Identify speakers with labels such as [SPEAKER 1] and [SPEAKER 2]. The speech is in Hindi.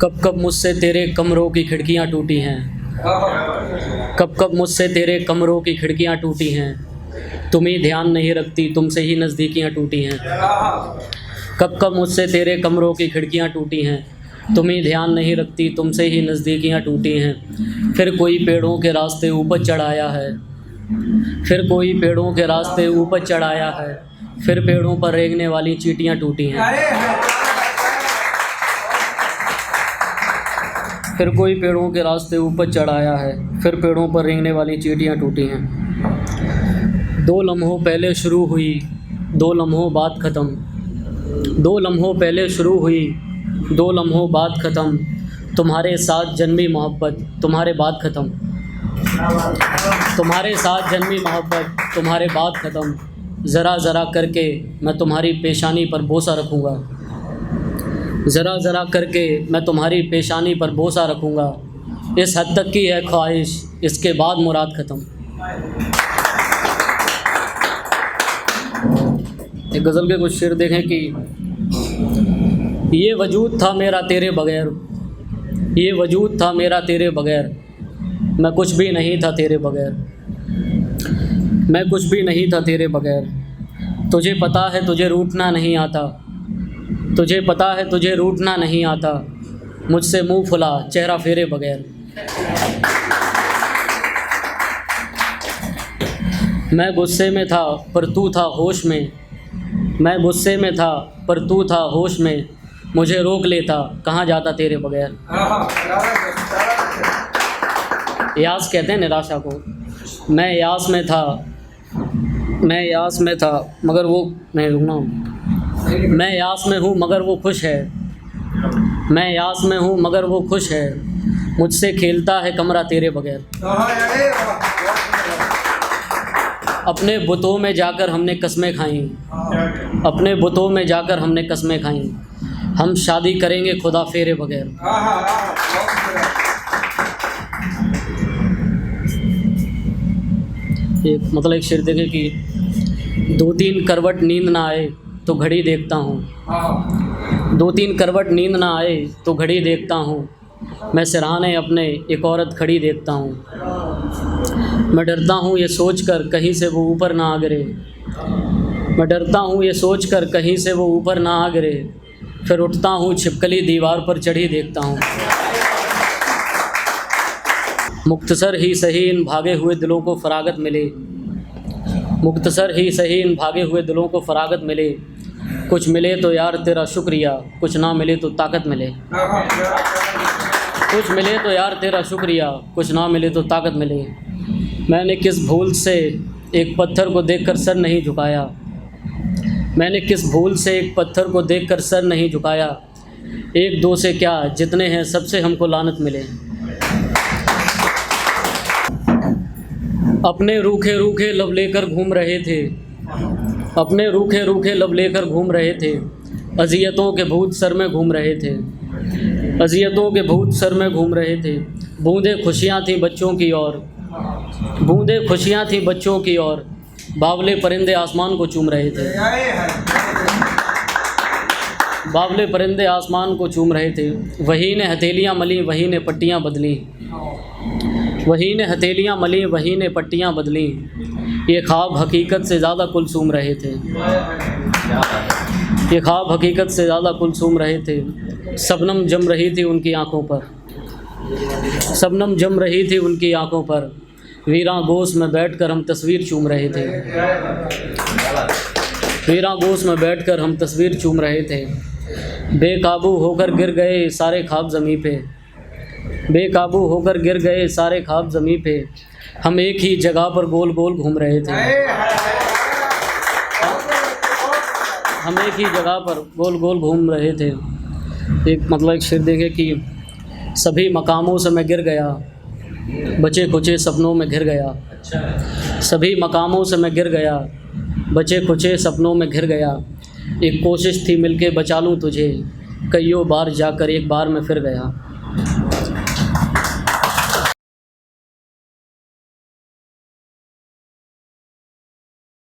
[SPEAKER 1] कब कब मुझसे तेरे कमरों की खिड़कियां टूटी हैं, कब कब मुझसे तेरे कमरों की खिड़कियां टूटी हैं, तुम ही ध्यान नहीं रखती तुमसे ही नज़दीकियां टूटी हैं। कब कब मुझसे तेरे कमरों की खिड़कियां टूटी हैं, तुम ही ध्यान नहीं रखती तुमसे ही नज़दीकियां टूटी हैं। फिर कोई पेड़ों के रास्ते ऊपर चढ़ाया है, फिर कोई पेड़ों के रास्ते ऊपर चढ़ाया है, फिर पेड़ों पर रेंगने वाली चींटियां टूटी हैं। फिर कोई पेड़ों के रास्ते ऊपर चढ़ाया है, फिर पेड़ों पर रेंगने वाली चींटियां टूटी हैं। 2 लम्हों पहले शुरू हुई, 2 लम्हों बाद ख़त्म। 2 लम्हों पहले शुरू हुई, 2 लम्हों बाद ख़त्म। तुम्हारे साथ जन्मी मोहब्बत तुम्हारे बाद ख़त्म। तुम्हारे साथ जन्मी मोहब्बत तुम्हारे बाद ख़त्म। ज़रा ज़रा करके मैं तुम्हारी पेशानी पर बोसा रखूँगा, ज़रा ज़रा करके मैं तुम्हारी पेशानी पर बोसा रखूँगा। इस हद तक की है ख्वाहिश, इसके बाद मुराद ख़त्म। एक गज़ल के कुछ शेर देखें कि ये वजूद था मेरा तेरे बग़ैर, ये वजूद था मेरा तेरे बग़ैर, मैं कुछ भी नहीं था तेरे बग़ैर, मैं कुछ भी नहीं था तेरे बग़ैर। तुझे पता है तुझे रूठना नहीं आता, तुझे पता है तुझे रूठना नहीं आता, मुझसे मुँह फुला चेहरा फेरे बग़ैर। मैं गुस्से में था पर तू था होश में, मैं गुस्से में था पर तू था होश में, मुझे रोक लेता कहाँ जाता तेरे बग़ैर। यास कहते हैं निराशा को। मैं यास में था, मैं यास में था मगर वो नहीं रुकना, मैं यास में हूँ मगर वो खुश है, मैं यास में हूँ मगर वो खुश है, मुझसे खेलता है कमरा तेरे बग़ैर। अपने बुतों में जाकर हमने कस्में खाईं, अपने बुतों में जाकर हमने कस्में खाईं, हम शादी करेंगे खुदा फेरे बग़ैर। एक शेर देखें कि 2-3 करवट नींद ना आए तो घड़ी देखता हूँ, 2-3 करवट नींद ना आए तो घड़ी देखता हूँ, मैं सिरहाने अपने एक औरत खड़ी देखता हूँ। मैं डरता हूँ ये सोचकर कहीं से वो ऊपर ना आ गिरे, मैं डरता हूँ ये सोचकर कहीं से वो ऊपर ना आ गिरे, फिर उठता हूँ छिपकली दीवार पर चढ़ी देखता हूँ। मुख्तसर ही सही इन भागे हुए दिलों को फरागत मिले, मुख्तसर ही सही इन भागे हुए दिलों को फरागत मिले, कुछ मिले तो यार तेरा शुक्रिया, कुछ ना मिले तो ताकत मिले। कुछ मिले तो यार तेरा शुक्रिया, कुछ ना मिले तो ताकत मिले। मैंने किस भूल से एक पत्थर को देखकर सर नहीं झुकाया, मैंने किस भूल से एक पत्थर को देखकर सर नहीं झुकाया, 1-2 से क्या जितने हैं सबसे हमको लानत मिले। अपने रूखे रूखे लब लेकर घूम रहे थे, अपने रूखे रूखे लब लेकर घूम रहे थे, अज़ियतों के भूत सर में घूम रहे थे, अज़ियतों के भूत सर में घूम रहे थे। बूंदें खुशियाँ थीं बच्चों की ओर, बूंदें खुशियाँ थीं बच्चों की ओर, बावले परिंदे आसमान को चूम रहे थे, बावले परिंदे आसमान को चूम रहे थे। वही ने हथेलियाँ मली वही ने पट्टियाँ बदली, वही ने हथेलियाँ मली वही ने पट्टियाँ बदली, ये ख्वाब हकीकत से ज़्यादा कुलसूम रहे थे, ये ख्वाब हकीकत से ज़्यादा कुलसूम रहे थे। शबनम जम रही थी उनकी आँखों पर, शबनम जम रही थी उनकी आँखों पर, वीरां गोश में बैठकर हम तस्वीर चूम रहे थे, वीरां गोश में बैठकर हम तस्वीर चूम रहे थे। बेकाबू होकर गिर गए सारे ख्वाब ज़मीं पे, बेकाबू होकर गिर गए सारे ख्वाब ज़मीं पे, हम एक ही जगह पर गोल गोल घूम रहे थे, हम एक ही जगह पर गोल गोल घूम रहे थे। एक शेर देखे कि सभी मकामों से मैं गिर गया, बचे खुचे सपनों में घिर गया, सभी मकामों से मैं गिर गया, बचे खुचे सपनों में घिर गया। एक कोशिश थी मिलके बचा लूँ तुझे, कईयों बार जाकर एक बार में फिर गया।